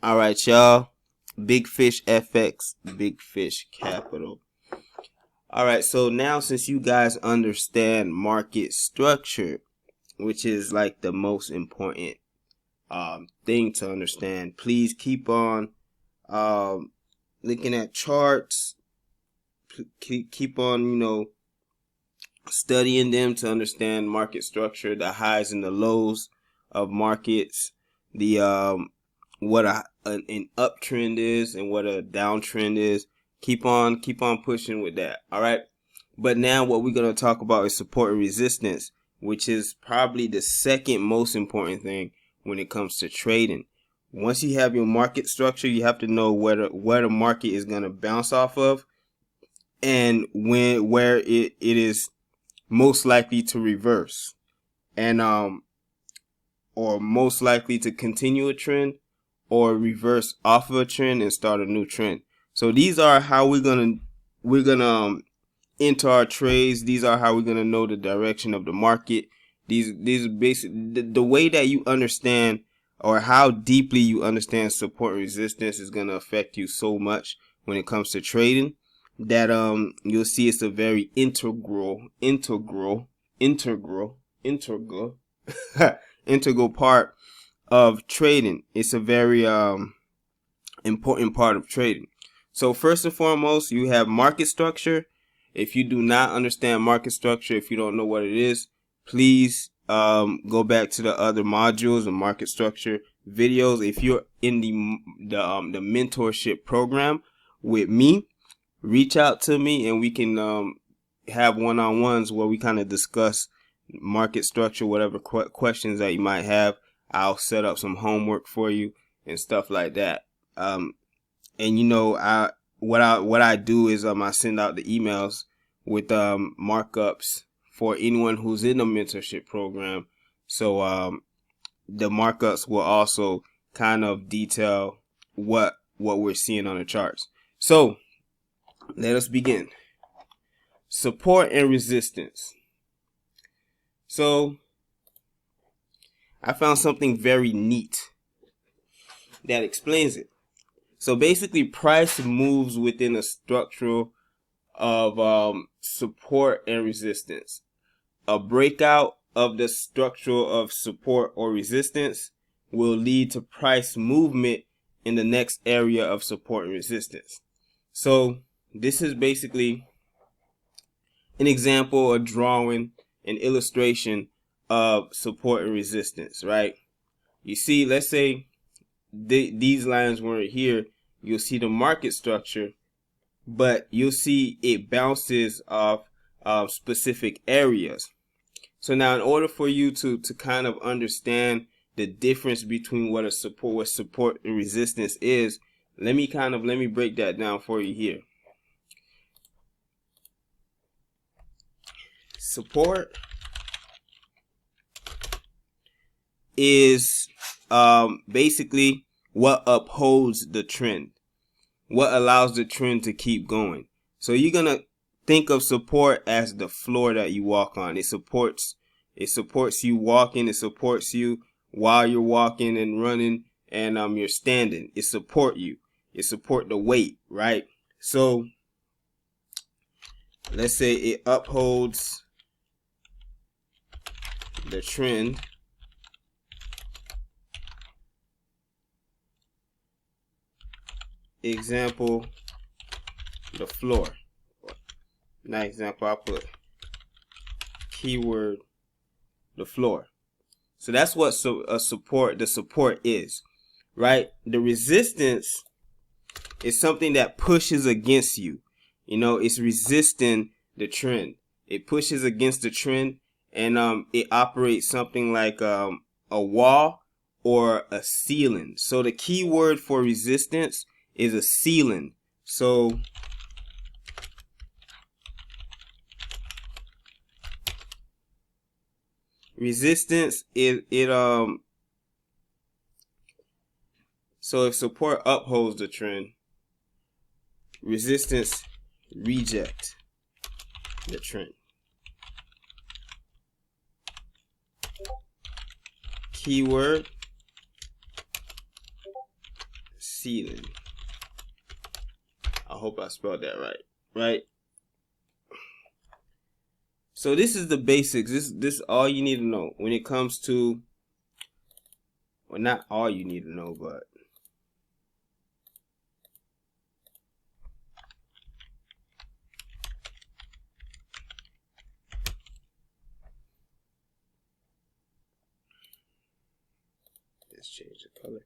All right, y'all. Big Fish FX, Big Fish Capital. All right, so now since you guys understand market structure, which is like the most important thing to understand, please keep on looking at charts. Keep on, studying them to understand market structure, the highs and the lows of markets, the what an uptrend is and what a downtrend is. Keep on pushing with that. All right. But now what we're going to talk about is support and resistance, which is probably the second most important thing when it comes to trading. Once you have your market structure, you have to know where the market is going to bounce off of, and where it is most likely to reverse, and or most likely to continue a trend or reverse off of a trend and start a new trend. So these are how we're gonna enter our trades. These are how we're gonna know the direction of the market. These are basic, the way that you understand, or how deeply you understand support and resistance, is gonna affect you so much when it comes to trading, that you'll see it's a very integral integral part of trading. It's a very important part of trading. So first and foremost, you have market structure. If you do not understand market structure, if you don't know what it is, please go back to the other modules and market structure videos. If you're in the mentorship program with me, reach out to me and we can have one-on-ones where we kind of discuss market structure, whatever questions that you might have. I'll set up some homework for you and stuff like that. And what I do is I send out the emails with markups for anyone who's in the mentorship program. So the markups will also kind of detail what we're seeing on the charts. So let us begin. Support and resistance. So I found something very neat that explains it. So basically, price moves within a structure of support and resistance. A breakout of the structure of support or resistance will lead to price movement in the next area of support and resistance. So this is basically an example, a drawing, an illustration of support and resistance, right? You see, let's say these lines weren't here, you'll see the market structure, but you'll see it bounces off specific areas. So now, in order for you to kind of understand the difference between what support and resistance is, let me break that down for you here. Support is basically what upholds the trend, what allows the trend to keep going. So you're gonna think of support as the floor that you walk on. It supports you walking. It supports you while you're walking and running, and you're standing. It support you. It support the weight, right? So let's say it upholds the trend. Example, the floor. Not example, I'll put keyword, the floor. So that's what the support is, right? The resistance is something that pushes against you. It's resisting the trend. It pushes against the trend, and it operates something like a wall or a ceiling. So the key word for resistance is a ceiling. So resistance so if support upholds the trend, resistance reject the trend. Keyword ceiling. I hope I spelled that right. Right? So this is the basics. This is all you need to know when it comes to, well, not all you need to know, but let's change the color.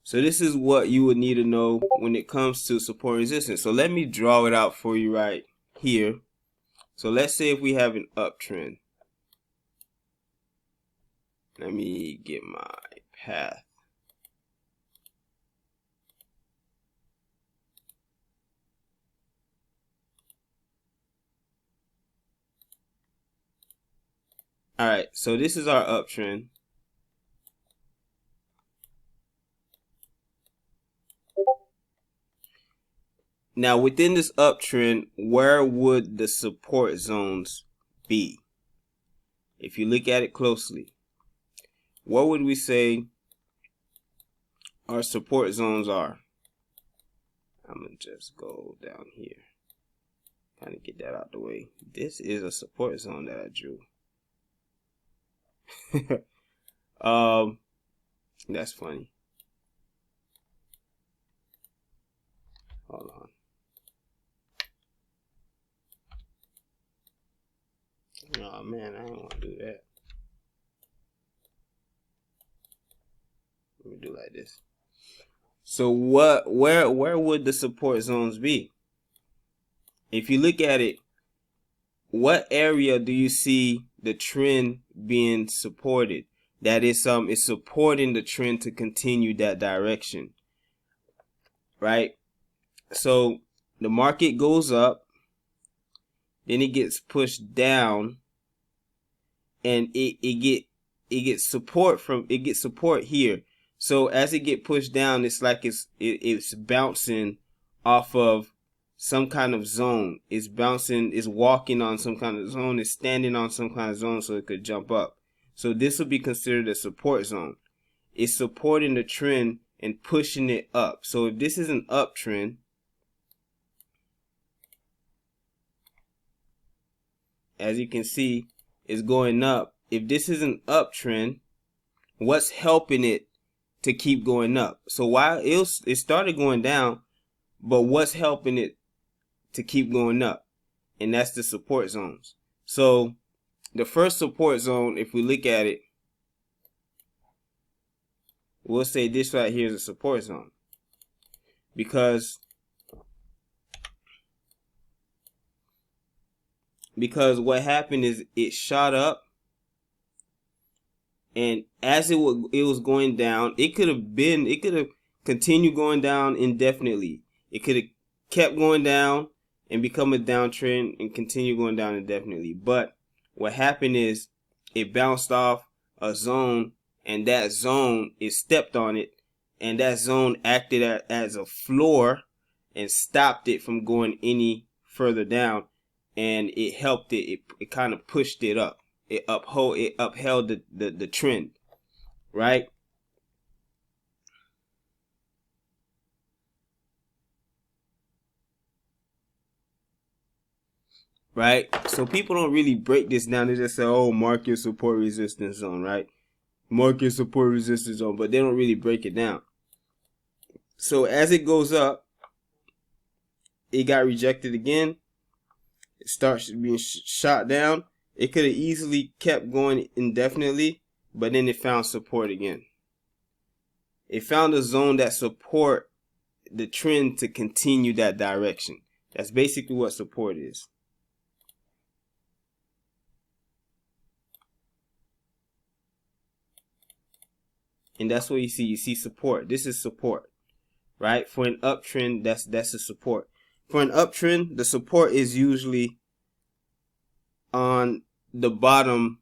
So this is what you would need to know when it comes to support and resistance. So let me draw it out for you right here. So let's say if we have an uptrend. Let me get my path. All right, so this is our uptrend. Now within this uptrend, where would the support zones be? If you look at it closely, what would we say our support zones are? I'm gonna just go down here, kind of get that out the way. This is a support zone that I drew. That's funny. Hold on. Oh man, I don't want to do that. Let me do like this. So where would the support zones be? If you look at it, what area do you see the trend being supported? That is supporting the trend to continue that direction. Right? So the market goes up, then it gets pushed down, and it gets support here. So as it get pushed down, it's like it's bouncing off of some kind of zone. It's bouncing, it's walking on some kind of zone, it's standing on some kind of zone so it could jump up. So this would be considered a support zone. It's supporting the trend and pushing it up. So if this is an uptrend, as you can see, it's going up. If this is an uptrend, what's helping it to keep going up? So while it started going down, but what's helping it to keep going up? And that's the support zones. So the first support zone, if we look at it, we'll say this right here is a support zone, because what happened is it shot up, and as it was going down, it could have continued going down indefinitely. It could have kept going down and become a downtrend and continue going down indefinitely. But what happened is it bounced off a zone, and that zone, it stepped on it, and that zone acted as a floor and stopped it from going any further down, and it helped it. It kind of pushed it up. It upheld the trend, right? Right? So people don't really break this down. They just say, oh, market support resistance zone, right? Market support resistance zone, but they don't really break it down. So as it goes up, it got rejected again. It starts being shot down. It could have easily kept going indefinitely, but then it found support again. It found a zone that support the trend to continue that direction. That's basically what support is. And that's what you see. You see support. This is support, right? For an uptrend, that's a support. For an uptrend, the support is usually on the bottom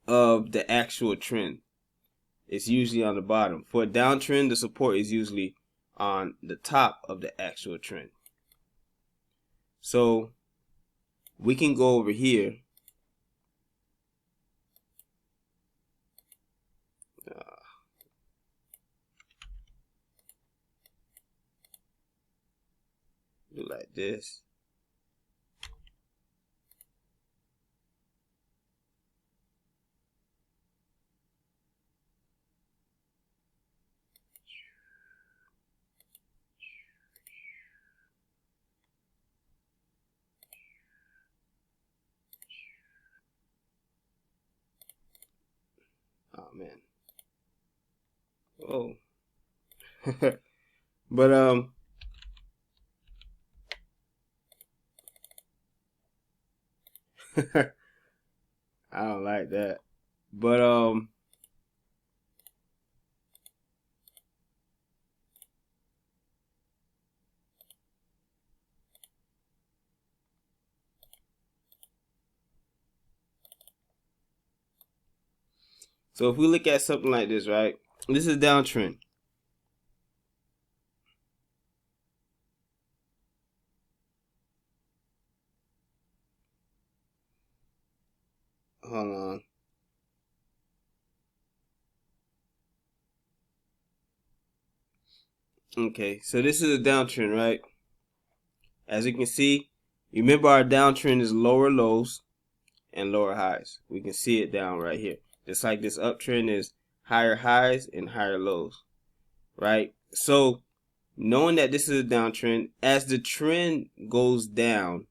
of the actual trend. It's usually on the bottom. For a downtrend, the support is usually on the top of the actual trend. So we can go over here. do like this. Oh man. Oh. But I don't like that. But so if we look at something like this, right? This is a downtrend. Hold on. Okay, so this is a downtrend, right? As you can see, remember our downtrend is lower lows and lower highs. We can see it down right here. Just like this uptrend is higher highs and higher lows, right? So knowing that this is a downtrend, as the trend goes down,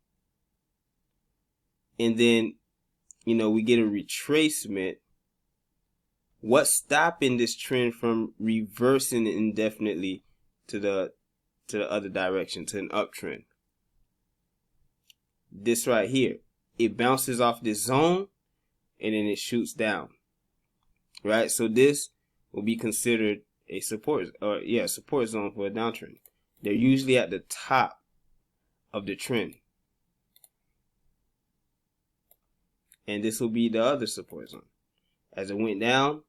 and then, you know, we get a retracement, what's stopping this trend from reversing indefinitely to the other direction, to an uptrend? This right here. It bounces off this zone and then it shoots down, right? So this will be considered a support, or support zone for a downtrend. They're usually at the top of the trend, and this will be the other support zone. As it went down,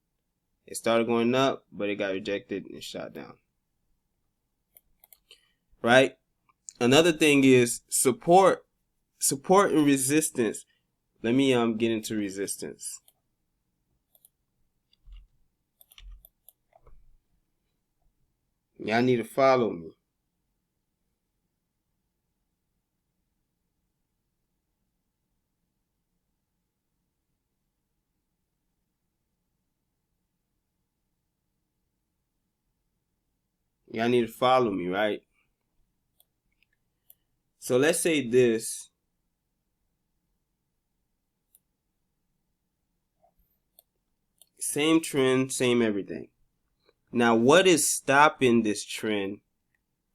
it started going up, but it got rejected and shot down, right? Another thing is support and resistance. Let me get into resistance. Y'all need to follow me. Y'all need to follow me, right? So let's say this. Same trend, same everything. Now, what is stopping this trend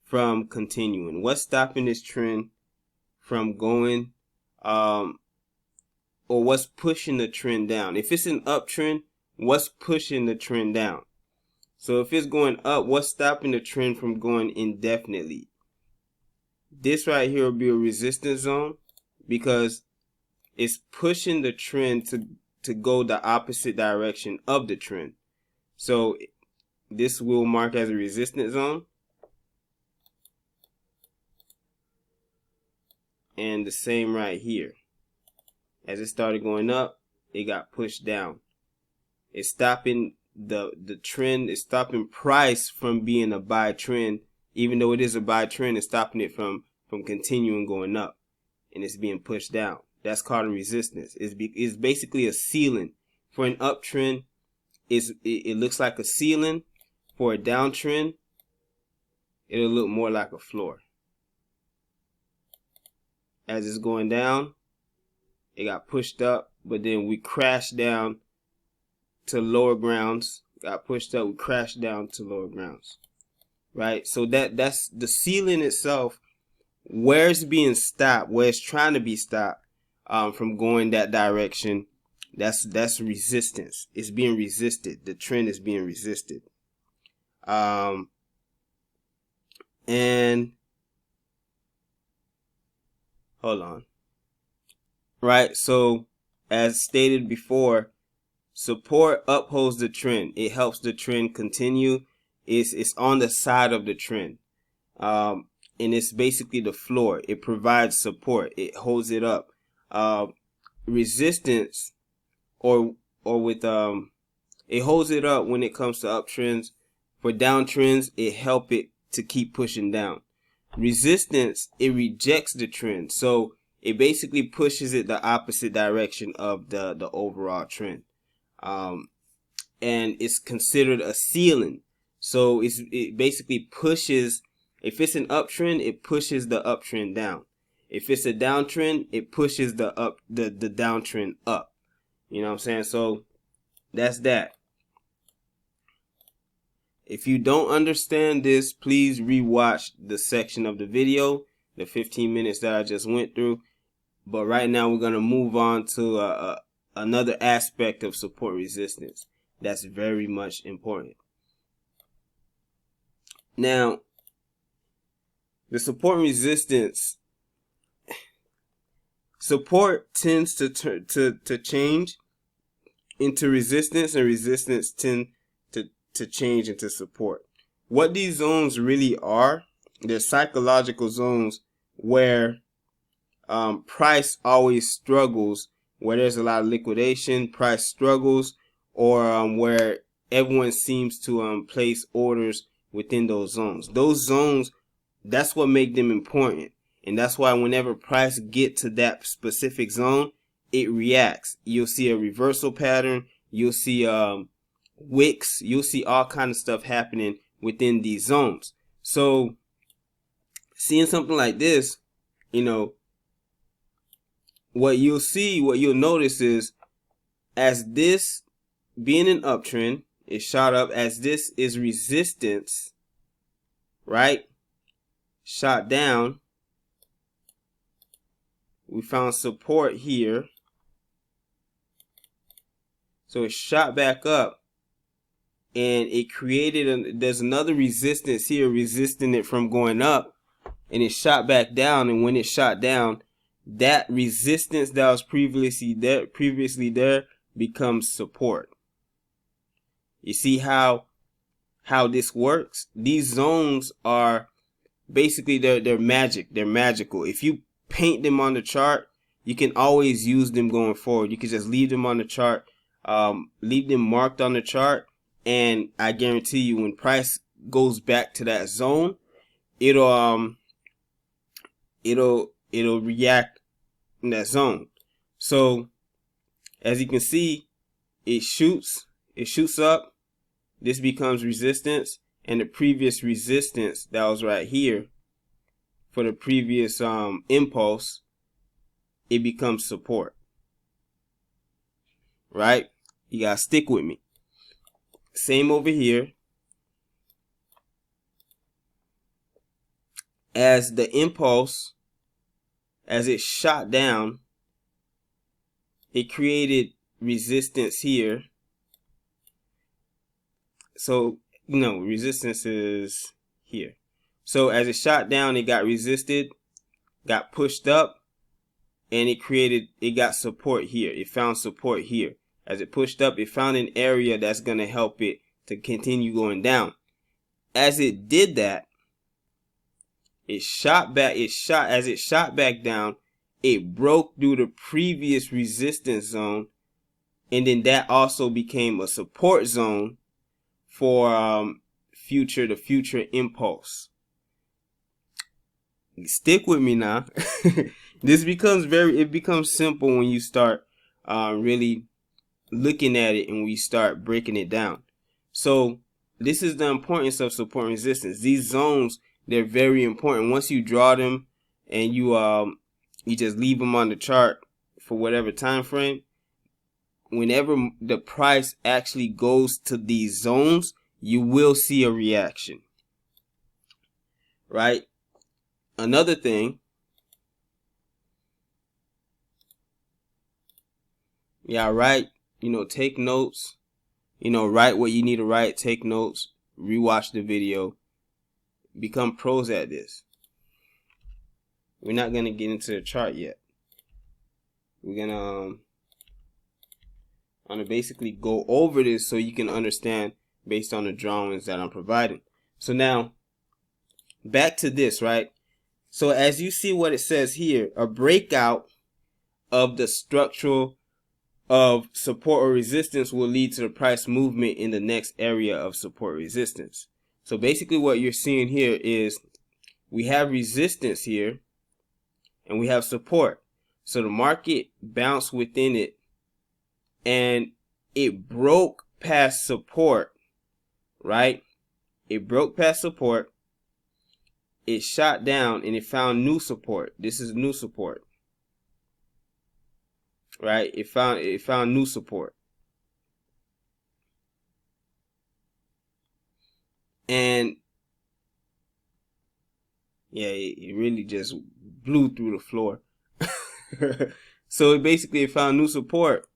from continuing? What's stopping this trend from going, or what's pushing the trend down? If it's an uptrend, what's pushing the trend down? So if it's going up, what's stopping the trend from going indefinitely? This right here will be a resistance zone because it's pushing the trend to go the opposite direction of the trend. So this will mark as a resistance zone. And the same right here. As it started going up, it got pushed down. It's stopping the trend. It's stopping price from being a buy trend. Even though it is a buy trend, it's stopping it from continuing going up. And it's being pushed down. That's called a resistance. It's basically a ceiling. For an uptrend, it looks like a ceiling. For a downtrend, it'll look more like a floor. As it's going down, it got pushed up, but then we crashed down to lower grounds. Got pushed up, we crashed down to lower grounds. Right? So that's the ceiling itself, where it's being stopped, where it's trying to be stopped from going that direction. That's resistance. It's being resisted. The trend is being resisted. And hold on. Right, so as stated before, support upholds the trend. It helps the trend continue. It's on the side of the trend. And it's basically the floor. It provides support. It holds it up. Resistance or with it holds it up when it comes to uptrends. For downtrends, it helps it to keep pushing down. Resistance, it rejects the trend. So it basically pushes it the opposite direction of the overall trend. And it's considered a ceiling. So it basically pushes, if it's an uptrend, it pushes the uptrend down. If it's a downtrend, it pushes the downtrend up. You know what I'm saying? So that's that. If you don't understand this, please rewatch the section of the video, the 15 minutes that I just went through. But right now we're going to move on to another aspect of support resistance that's very much important. Now, the support resistance, support tends to change into resistance, and resistance tend to change into support. What these zones really are, they're psychological zones where price always struggles, where there's a lot of liquidation, price struggles, or where everyone seems to place orders within those zones. Those zones, that's what make them important. And that's why whenever price get to that specific zone, it reacts. You'll see a reversal pattern. You'll see wicks. You'll see all kind of stuff happening within these zones. So seeing something like this, you know, what you'll notice is, as this being an uptrend, it shot up, as this is resistance, right? Shot down. We found support here. So it shot back up and it created there's another resistance here resisting it from going up, and it shot back down. And when it shot down, that resistance that was previously there becomes support. You see how this works? These zones are basically they're magic. They're magical. If you paint them on the chart, you can always use them going forward. You can just leave them on the chart, leave them marked on the chart, and I guarantee you, when price goes back to that zone, it'll react in that zone. So as you can see, it shoots up. This becomes resistance, and the previous resistance that was right here for the previous impulse, it becomes support. Right? You gotta stick with me. Same over here. As the impulse, as it shot down, it created resistance here. So, you know, resistance is here. So as it shot down, it got resisted, got pushed up, and it got support here. It found support here. As it pushed up, it found an area that's going to help it to continue going down. As it did that, it shot back. As it shot back down, it broke through the previous resistance zone, and then that also became a support zone for the future impulse. Stick with me now. This becomes simple when you start really looking at it and we start breaking it down. So this is the importance of support and resistance. These zones, they're very important. Once you draw them and you just leave them on the chart for whatever time frame, whenever the price actually goes to these zones, you will see a reaction. Right? Another thing, right? Take notes. Write what you need to write. Take notes. Rewatch the video. Become pros at this. We're not gonna get into the chart yet. We're gonna basically go over this so you can understand based on the drawings that I'm providing. So now, back to this, right? So as you see what it says here, a breakout of the structural of support or resistance will lead to the price movement in the next area of support resistance. So basically what you're seeing here is we have resistance here and we have support. So the market bounced within it and it broke past support, right? It broke past support. It shot down and it found new support. This is new support, right? It found new support. And yeah, it really just blew through the floor. So it found new support.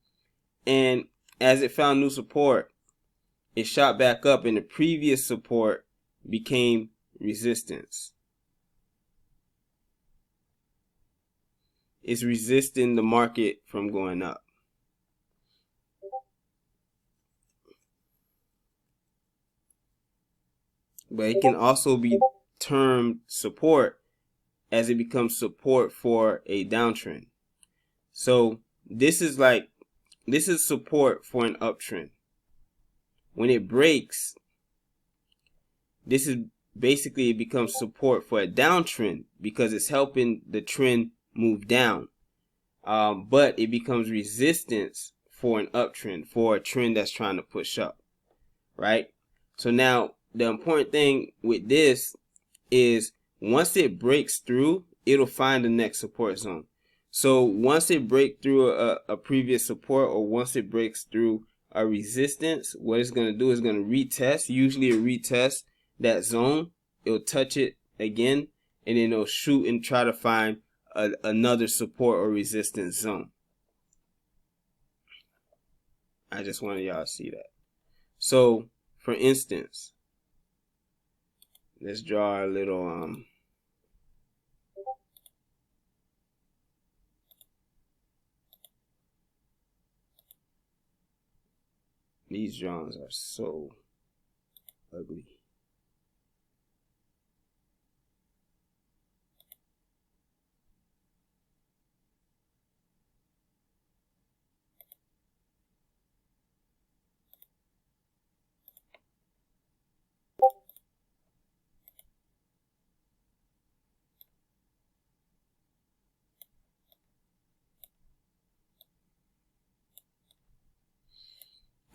And as it found new support, it shot back up and the previous support became resistance. It's resisting the market from going up. But it can also be termed support as it becomes support for a downtrend. So this is support for an uptrend. When it breaks, this is basically it becomes support for a downtrend because it's helping the trend move down. But it becomes resistance for an uptrend, for a trend that's trying to push up, right? So now the important thing with this is once it breaks through, it'll find the next support zone. So once it breaks through a previous support, or once it breaks through a resistance, what it's going to do is going to retest. Usually it retests that zone. It'll touch it again, and then it'll shoot and try to find another support or resistance zone. I just wanted y'all to see that. So for instance, let's draw a little these drawings are so ugly.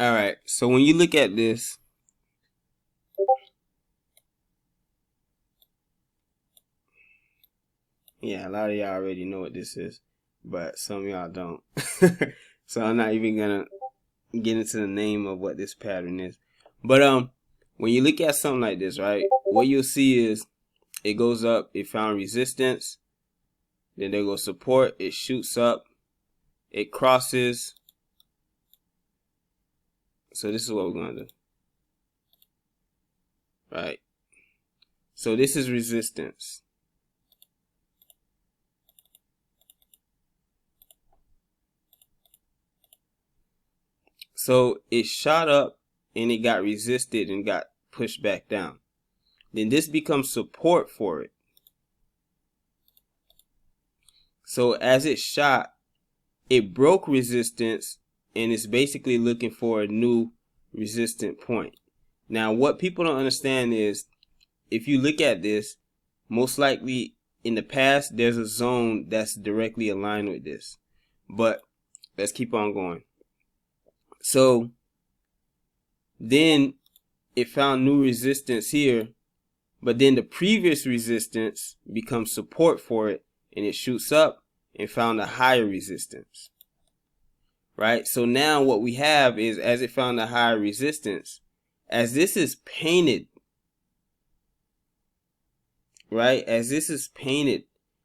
All right, so when you look at this, yeah, a lot of y'all already know what this is, but some of y'all don't. So I'm not even gonna get into the name of what this pattern is. But when you look at something like this, right, what you'll see is it goes up, it found resistance, then there goes support, it shoots up, it crosses. So this is what we're going to do, right? So this is resistance. So it shot up and it got resisted and got pushed back down. Then this becomes support for it. So as it shot, it broke resistance and it's basically looking for a new resistant point. Now, what people don't understand is if you look at this, most likely in the past, there's a zone that's directly aligned with this. But let's keep on going. So then it found new resistance here, but then the previous resistance becomes support for it and it shoots up and found a higher resistance. Right? So now what we have is, as it found a higher resistance, as this is painted, right? As this is painted,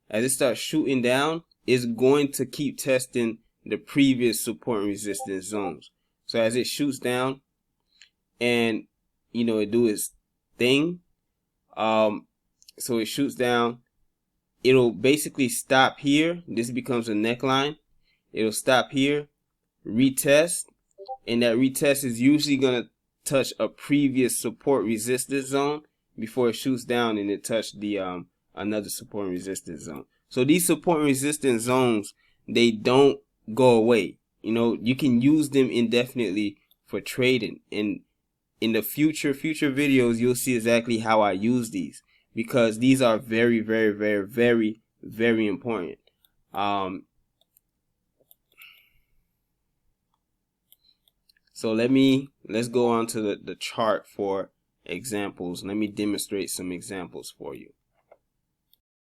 as it starts shooting down, it's going to keep testing the previous support and resistance zones. So as it shoots down and, you know, it do its thing, so it shoots down, it'll basically stop here. This becomes a neckline. It'll stop here, retest, and that retest is usually going to touch a previous support resistance zone before it shoots down and it touched the another support and resistance zone. So these support and resistance zones, they don't go away. You know, you can use them indefinitely for trading. And in the future videos, you'll see exactly how I use these, because these are very, very, very, very, very important. So let's go on to the chart for examples. Let me demonstrate some examples for you.